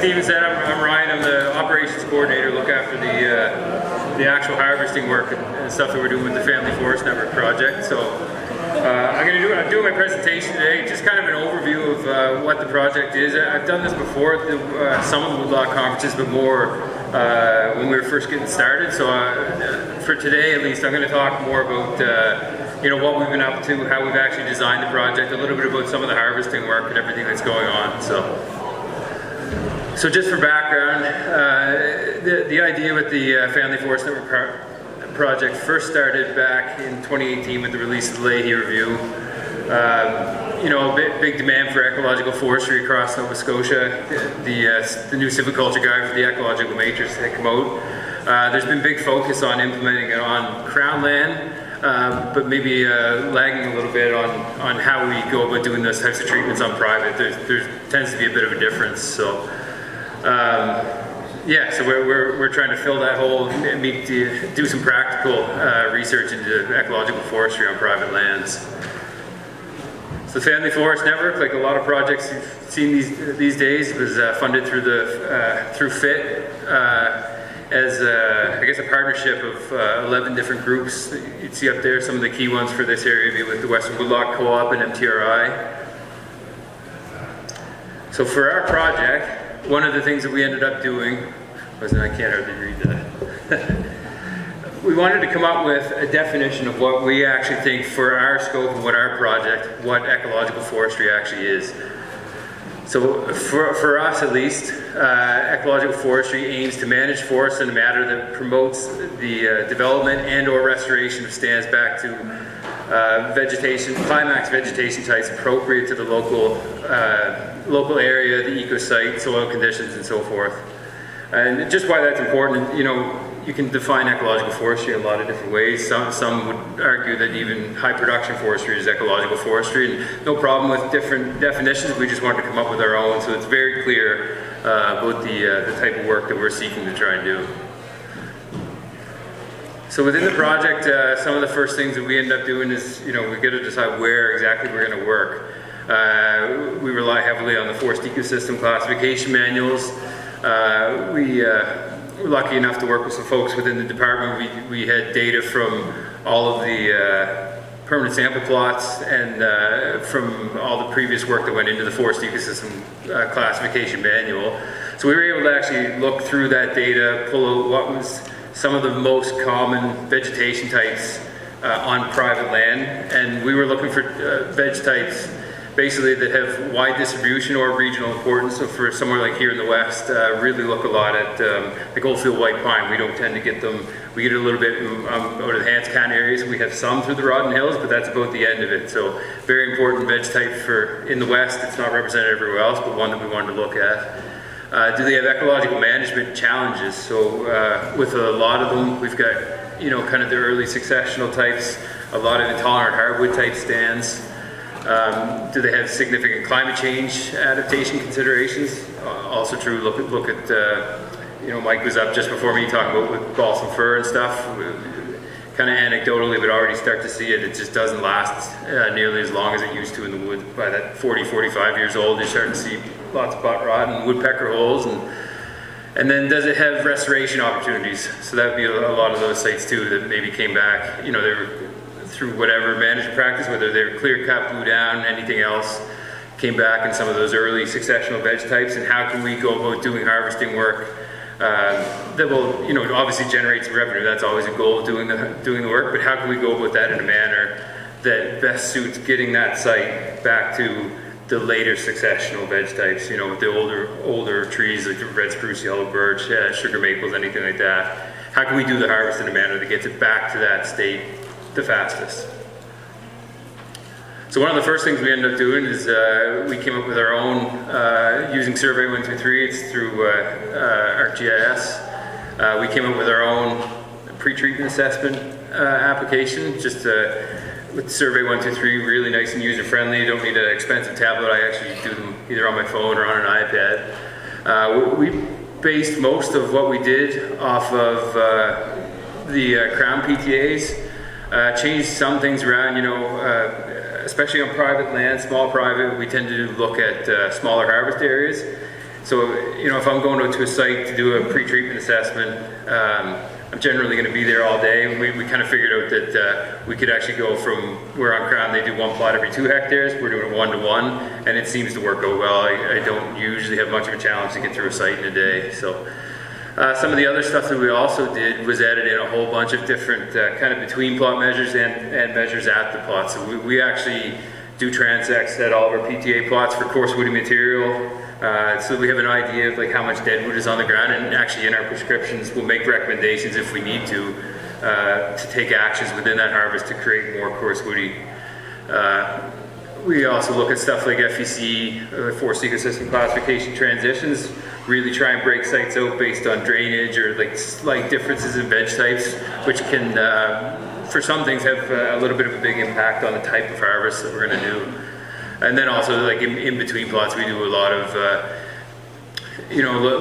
Stephen said, I'm Ryan. I'm the operations coordinator. Look after the actual harvesting work and stuff that we're doing with the Family Forest Network project. So I'm doing my presentation today, just kind of an overview of what the project is. I've done this before at some of the Woodland Conferences, but more when we were first getting started. So for today, at least, I'm going to talk more about what we've been up to, how we've actually designed the project, a little bit about some of the harvesting work and everything that's going on. So just for background, the idea with the Family Forest Network project first started back in 2018 with the release of the Leahy Review. Big demand for ecological forestry across Nova Scotia. The new silviculture guide for the ecological matrix had come out. There's been big focus on implementing it on Crown land, but maybe lagging a little bit on how we go about doing those types of treatments on private. There tends to be a bit of a difference. So so we're trying to fill that hole and do some practical research into ecological forestry on private lands. So the Family Forest Network, like a lot of projects you've seen these days, was funded through FIT as I guess a partnership of 11 different groups. You'd see up there some of the key ones for this area be with the Western Woodlot Co-op and MTRI. So for our project, one of the things that we ended up doing was, I can't hardly read that. We wanted to come up with a definition of what we actually think for our scope and what our project, what ecological forestry actually is. So for us at least, ecological forestry aims to manage forests in a manner that promotes the development and or restoration of stands back to climax vegetation types appropriate to the local area, the eco-site, soil conditions, and so forth. And just why that's important, you can define ecological forestry in a lot of different ways. Some would argue that even high production forestry is ecological forestry, and no problem with different definitions. We just wanted to come up with our own, so it's very clear about the type of work that we're seeking to try and do. So within the project, some of the first things that we end up doing is, we've got to decide where exactly we're going to work. We rely heavily on the forest ecosystem classification manuals. We're lucky enough to work with some folks within the department. We had data from all of the permanent sample plots and from all the previous work that went into the forest ecosystem classification manual. So we were able to actually look through that data, pull out what was some of the most common vegetation types on private land, and we were looking for veg types basically that have wide distribution or regional importance. So for somewhere like here in the west, really look a lot at the Goldfield white pine. We don't tend to get them. We get a little bit out of the Hanscan areas. We have some through the Rawdon Hills, but that's about the end of it. So very important veg type for in the west. It's not represented everywhere else, but one that we wanted to look at. Do they have ecological management challenges? So with a lot of them, we've got kind of the early successional types, a lot of intolerant hardwood type stands. Do they have significant climate change adaptation considerations? Also true. Look at Mike was up just before me talking about with balsam fir and stuff. Kind of anecdotally, we'd already start to see it. It just doesn't last nearly as long as it used to in the woods. By that 40, 45 years old, you start to see lots of butt rot and woodpecker holes. And then does it have restoration opportunities? So that would be a lot of those sites too that maybe came back. They were through whatever management practice, whether they were clear cut, blew down, anything else, came back in some of those early successional veg types. And how can we go about doing harvesting work that will, obviously generate some revenue? That's always a goal of doing the work. But how can we go about that in a manner that best suits getting that site back to the later successional veg types? With the older trees like the red spruce, yellow birch, sugar maples, anything like that. How can we do the harvest in a manner that gets it back to that state the fastest? So one of the first things we ended up doing is we came up with our own, using Survey 123, it's through ArcGIS. We came up with our own pre-treatment assessment application, just with Survey 123, really nice and user-friendly. You don't need an expensive tablet. I actually do them either on my phone or on an iPad. We based most of what we did off of the Crown PTAs. Changed some things around, especially on private land, small private, we tend to look at smaller harvest areas. So, if I'm going to a site to do a pre-treatment assessment, I'm generally going to be there all day. We kind of figured out that we could actually go from where on Crown they do one plot every 2 hectares. We're doing it 1-to-1, and it seems to work out well. I don't usually have much of a challenge to get through a site in a day. So some of the other stuff that we also did was added in a whole bunch of different kind of between plot measures and measures at the plot. So we actually do transects at all of our PTA plots for coarse woody material. So we have an idea of like how much dead wood is on the ground, and actually in our prescriptions we'll make recommendations if we need to take actions within that harvest to create more coarse woody. We also look at stuff like FEC, Forest Ecosystem Classification transitions, really try and break sites out based on drainage or like slight differences in veg types, which can, for some things, have a little bit of a big impact on the type of harvest that we're going to do. And then also, like in between plots, we do a lot of,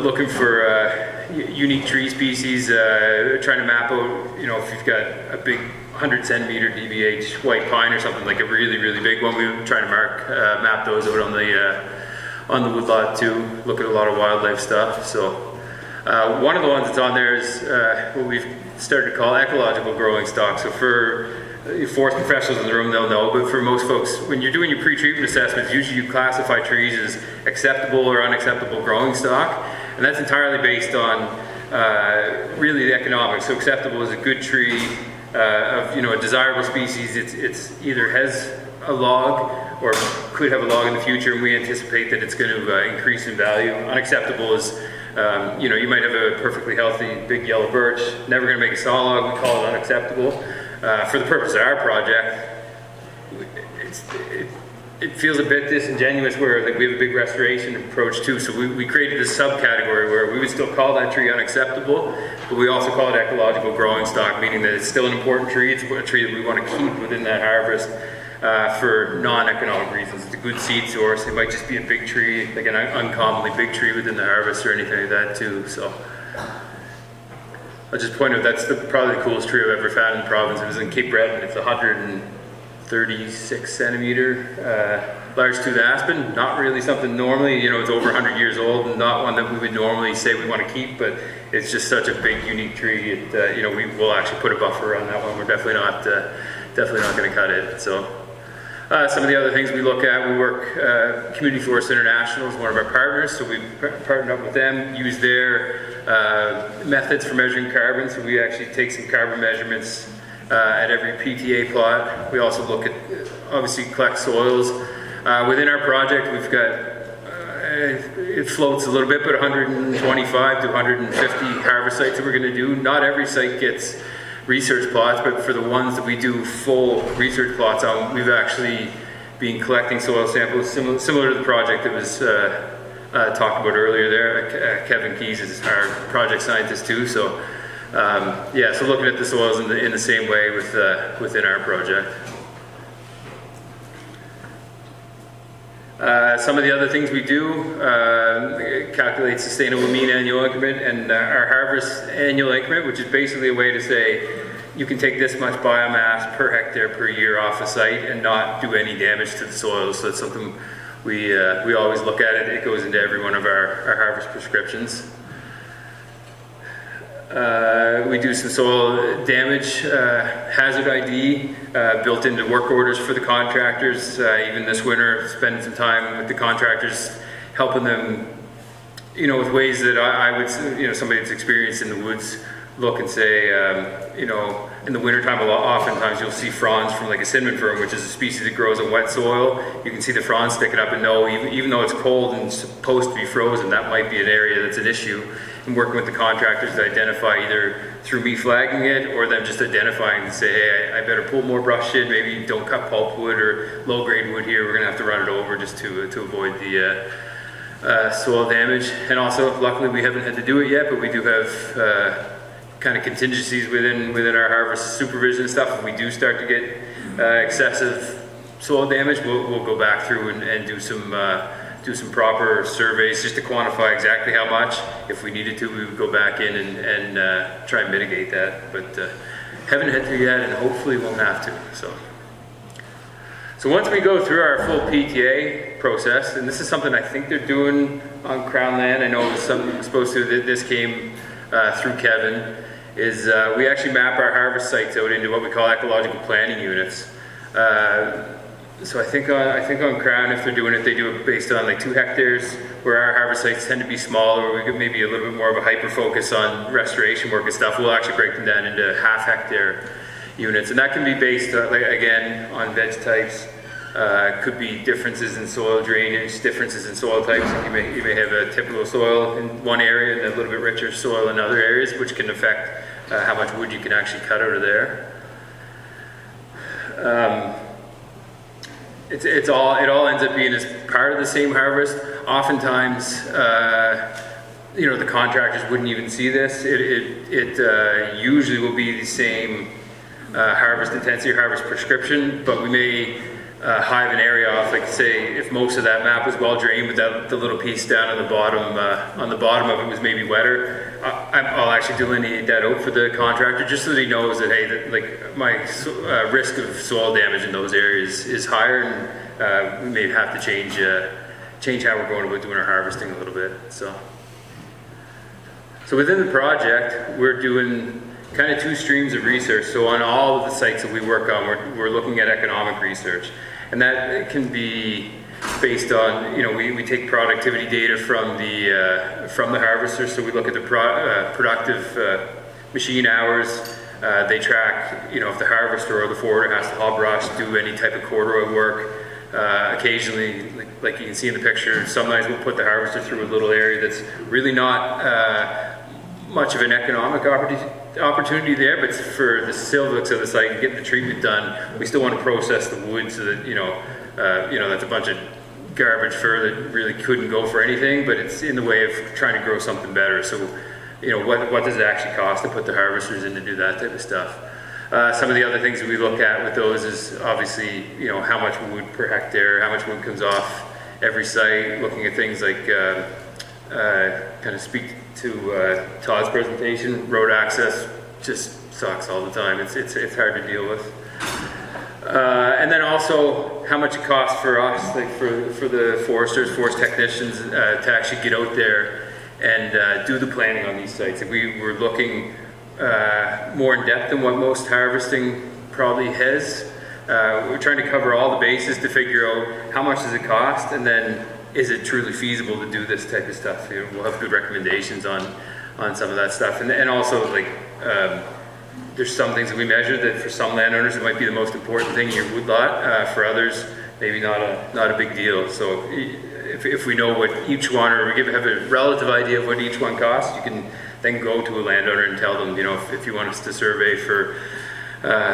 looking for unique tree species, trying to map out, if you've got a big 100 centimeter DBH white pine or something like a really, really big one, we try to map those out on the woodlot too. Look at a lot of wildlife stuff. So one of the ones that's on there is what we've started to call ecological growing stock. So for forest professionals in the room, they'll know, but for most folks, when you're doing your pre-treatment assessments, usually you classify trees as acceptable or unacceptable growing stock, and that's entirely based on really the economics. So acceptable is a good tree of a desirable species. It's either has a log or could have a log in the future, and we anticipate that it's going to increase in value. Unacceptable is you might have a perfectly healthy big yellow birch, never going to make a saw log. We call it unacceptable. For the purpose of our project, it feels a bit disingenuous where like we have a big restoration approach too. So we created a subcategory where we would still call that tree unacceptable, but we also call it ecological growing stock, meaning that it's still an important tree. It's a tree that we want to keep within that harvest for non-economic reasons. It's a good seed source. It might just be a big tree, like an uncommonly big tree within the harvest or anything like that too. So I'll just point out that's probably the coolest tree I've ever found in the province. It was in Cape Breton. It's 136 centimeter large tooth aspen. Not really something normally, it's over 100 years old, and not one that we would normally say we want to keep, but it's just such a big, unique tree. We will actually put a buffer on that one. We're definitely not going to cut it. So some of the other things we look at, we work, Community Forest International is one of our partners, so we've partnered up with them, use their methods for measuring carbon. So we actually take some carbon measurements at every PTA plot. We also look at, obviously, collect soils. Within our project, we've got, it floats a little bit, but 125 to 150 harvest sites that we're going to do. Not every site gets research plots, but for the ones that we do full research plots on, we've actually been collecting soil samples similar to the project that was talked about earlier there. Kevin Keys is our project scientist too, so so looking at the soils in the same way within our project. Some of the other things we do, calculate sustainable mean annual increment and our harvest annual increment, which is basically a way to say you can take this much biomass per hectare per year off a site and not do any damage to the soil. So that's something we always look at. It goes into every one of our harvest prescriptions. We do some soil damage hazard ID built into work orders for the contractors. Even this winter, spending some time with the contractors, helping them, with ways that I would, somebody that's experienced in the woods, look and say, in the wintertime, oftentimes you'll see fronds from like a cinnamon fern, which is a species that grows on wet soil. You can see the fronds sticking up and know, even though it's cold and supposed to be frozen, that might be an area that's an issue. And working with the contractors to identify either through me flagging it or them just identifying and say, hey, I better pull more brush in, maybe don't cut pulpwood or low-grade wood here, we're going to have to run it over just to avoid the soil damage. And also, luckily, we haven't had to do it yet, but we do have kind of contingencies within our harvest supervision and stuff. If we do start to get excessive soil damage, we'll go back through and do some proper surveys just to quantify exactly how much. If we needed to, we would go back in and try and mitigate that. But haven't had to yet, and hopefully won't have to. So once we go through our full PTA, process, and this is something I think they're doing on Crown land. I know it was something supposed to, this came through Kevin, is we actually map our harvest sites out into what we call ecological planning units. So I think on Crown, if they're doing it, they do it based on like 2 hectares, where our harvest sites tend to be smaller, where we get maybe a little bit more of a hyper focus on restoration work and stuff. We'll actually break them down into 1/2 hectare units, and that can be based like, again, on veg types. Could be differences in soil drainage, differences in soil types. You may have a typical soil in one area and a little bit richer soil in other areas, which can affect how much wood you can actually cut out of there. It all ends up being as part of the same harvest. Oftentimes, the contractors wouldn't even see this. It usually will be the same harvest intensity or harvest prescription, but we may hive an area off, like say if most of that map was well drained, but the little piece down on the bottom of it was maybe wetter. I'll actually delineate that out for the contractor, just so that he knows that, hey, like my risk of soil damage in those areas is higher, and we may have to change how we're going about doing our harvesting a little bit. So within the project, we're doing kind of 2 streams of research. So on all of the sites that we work on, we're looking at economic research, and that can be based on, we take productivity data from the harvester. So we look at the productive machine hours. They track, if the harvester or the forwarder has to hog brush, do any type of corduroy work. Occasionally, like you can see in the picture, sometimes we'll put the harvester through a little area that's really not much of an economic opportunity there, but for the silvics of the site and getting the treatment done, we still want to process the wood so that that's a bunch of garbage fur that really couldn't go for anything, but it's in the way of trying to grow something better. So what does it actually cost to put the harvesters in to do that type of stuff? Some of the other things that we look at with those is obviously how much wood per hectare, how much wood comes off every site, looking at things like kind of speak to Todd's presentation. Road access just sucks all the time. It's hard to deal with. And then also how much it costs for us, like for the foresters, forest technicians, to actually get out there and do the planning on these sites. If we were looking more in depth than what most harvesting probably has, we're trying to cover all the bases to figure out how much does it cost, and then is it truly feasible to do this type of stuff. We'll have good recommendations on some of that stuff, and also like there's some things that we measure that for some landowners it might be the most important thing in your woodlot. For others, maybe not a big deal. So if we know what each one, or we have a relative idea of what each one costs, you can then go to a landowner and tell them, if you want us to survey for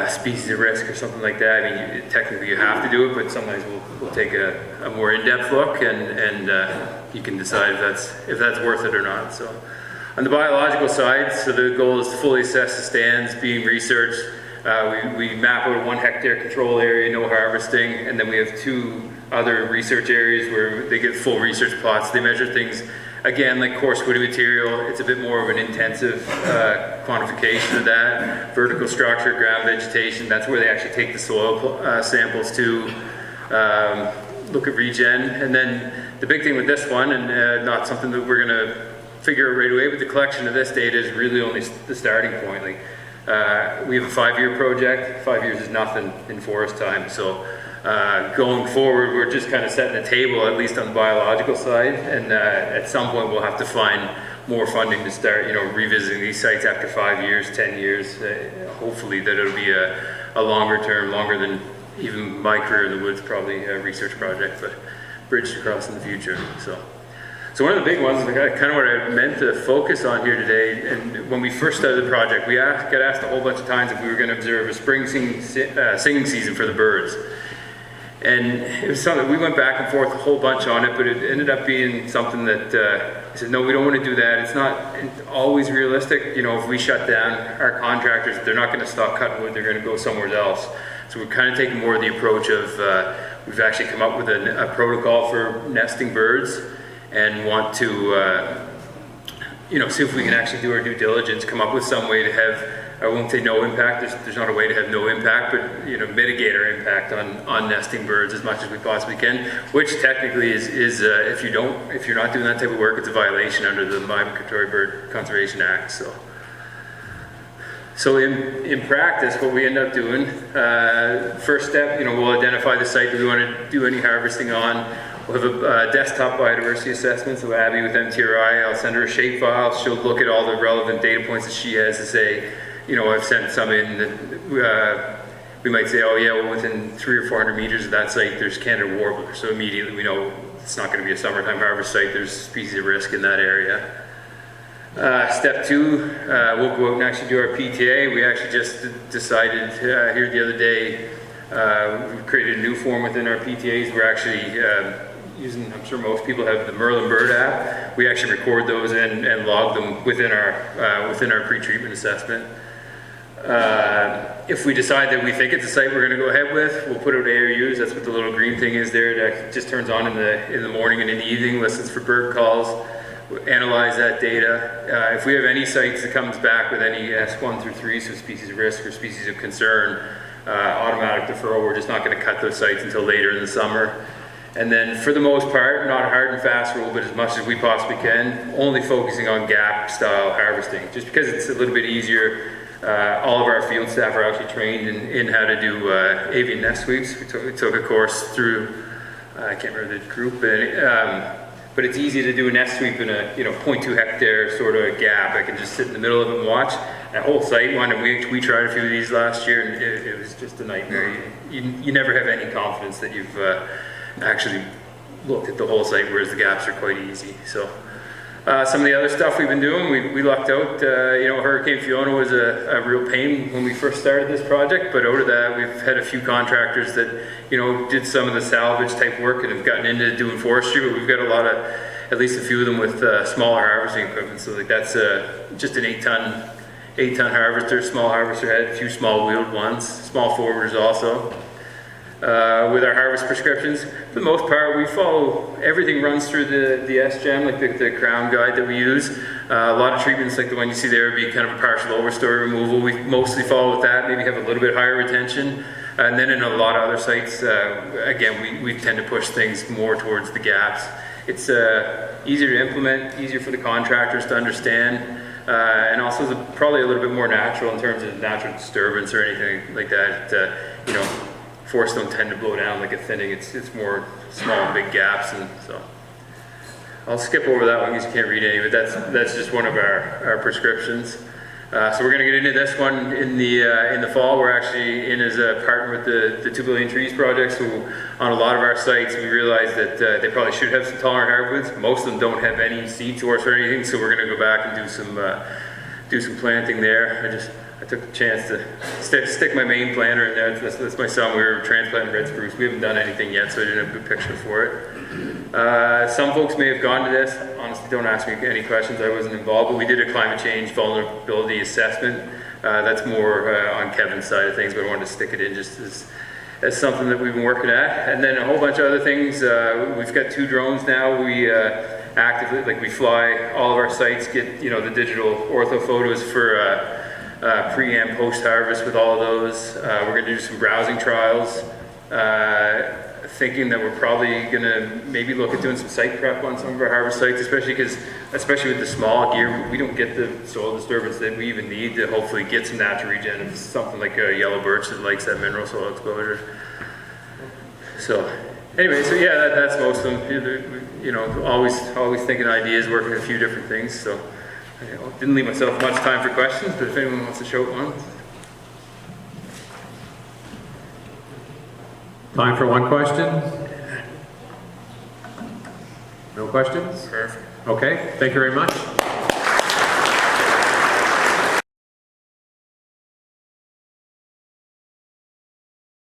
species of risk or something like that. I mean, technically you have to do it, but sometimes we'll take a more in-depth look, and you can decide if that's worth it or not. So on the biological side, so the goal is to fully assess the stands being researched. We map out a 1 hectare control area, no harvesting, and then we have 2 other research areas where they get full research plots. They measure things, again, like coarse woody material. It's a bit more of an intensive quantification of that. Vertical structure, ground vegetation, that's where they actually take the soil samples to look at regen. And then the big thing with this one, and not something that we're going to figure out right away, but the collection of this data is really only the starting point. Like, we have a 5-year project. 5 years is nothing in forest time. So going forward, we're just kind of setting the table, at least on the biological side, and at some point we'll have to find more funding to start, revisiting these sites after 5 years, 10 years. Hopefully that it'll be a longer term, longer than even my career in the woods, probably a research project, but bridged across in the future. So one of the big ones, kind of what I meant to focus on here today, and when we first started the project, we got asked a whole bunch of times if we were going to observe a spring singing season for the birds. And it was something, we went back and forth a whole bunch on it, but it ended up being something that I said, no, we don't want to do that. It's not always realistic. If we shut down our contractors, they're not going to stop cutting wood, they're going to go somewhere else. So we're kind of taking more of the approach of, we've actually come up with a protocol for nesting birds, and want to see if we can actually do our due diligence, come up with some way to have I won't say no impact. There's not a way to have no impact, but mitigate our impact on nesting birds as much as we possibly can. Which technically is if you're not doing that type of work, it's a violation under the Migratory Bird Conservation Act. So in practice, what we end up doing, first step, we'll identify the site that we want to do any harvesting on. We'll have a desktop biodiversity assessment, so Abby with MTRI, I'll send her a shapefile. She'll look at all the relevant data points that she has to say, I've sent some in that we might say, oh yeah, well within 300 or 400 meters of that site there's Canada warbler, so immediately we know it's not going to be a summertime harvest site, there's species of risk in that area. Step 2, we'll go out and actually do our PTA. We actually just decided here the other day, we've created a new form within our PTAs. We're actually using, I'm sure most people have the Merlin Bird app. We actually record those and log them within our pre-treatment assessment. If we decide that we think it's a site we're going to go ahead with, we'll put out ARUs. That's what the little green thing is there. That just turns on in the morning and in the evening, listens for bird calls. We'll analyze that data. If we have any sites that comes back with any S1 through 3, so species of risk or species of concern, automatic deferral, we're just not going to cut those sites until later in the summer. And then for the most part, not a hard and fast rule, but as much as we possibly can, only focusing on gap style harvesting, just because it's a little bit easier. All of our field staff are actually trained in how to do avian nest sweeps. We took a course through, I can't remember the group, but it's easy to do a nest sweep in a 0.2 hectare sort of gap. I can just sit in the middle of it and watch. That whole site one, and we tried a few of these last year, and it was just a nightmare. You never have any confidence that you've actually looked at the whole site, whereas the gaps are quite easy. So some of the other stuff we've been doing, we lucked out. Hurricane Fiona was a real pain when we first started this project, but out of that we've had a few contractors that did some of the salvage type work and have gotten into doing forestry, but we've got at least a few of them with smaller harvesting equipment. So like that's just an 8-ton harvester, small harvester head, a few small wheeled ones, small forwarders also. With our harvest prescriptions, for the most part, we follow, everything runs through the SGEM, like the crown guide that we use. A lot of treatments like the one you see there would be kind of a partial overstory removal. We mostly follow with that, maybe have a little bit higher retention. And then in a lot of other sites, again, we tend to push things more towards the gaps. It's easier to implement, easier for the contractors to understand, and also probably a little bit more natural in terms of natural disturbance or anything like that. Forests don't tend to blow down like a thinning. It's more small, big gaps, and so I'll skip over that one because you can't read any. But that's just one of our prescriptions. So we're going to get into this one in the fall. We're actually in as a partner with the 2 Billion Trees project. So on a lot of our sites, we realized that they probably should have some tolerant hardwoods. Most of them don't have any seed source or anything. So we're going to go back and do some planting there. I took the chance to stick my main planter in there. That's my son. We were transplanting red spruce. We haven't done anything yet, so I didn't have a good picture for it. Some folks may have gone to this. Honestly, don't ask me any questions. I wasn't involved, but we did a climate change vulnerability assessment. That's more on Kevin's side of things, but I wanted to stick it in just as something that we've been working at. And then a whole bunch of other things. We've got 2 drones now. We actively, we fly all of our sites, get the digital ortho photos for pre and post harvest with all of those. We're going to do some browsing trials, thinking that we're probably going to maybe look at doing some site prep on some of our harvest sites, especially with the small gear, we don't get the soil disturbance that we even need to hopefully get some natural regen of something like a yellow birch that likes that mineral soil exposure. So anyway, so yeah, that's most of them. Always thinking ideas, working a few different things. So didn't leave myself much time for questions, but if anyone wants to show one. Time for one question? No questions? Perfect. Okay, thank you very much.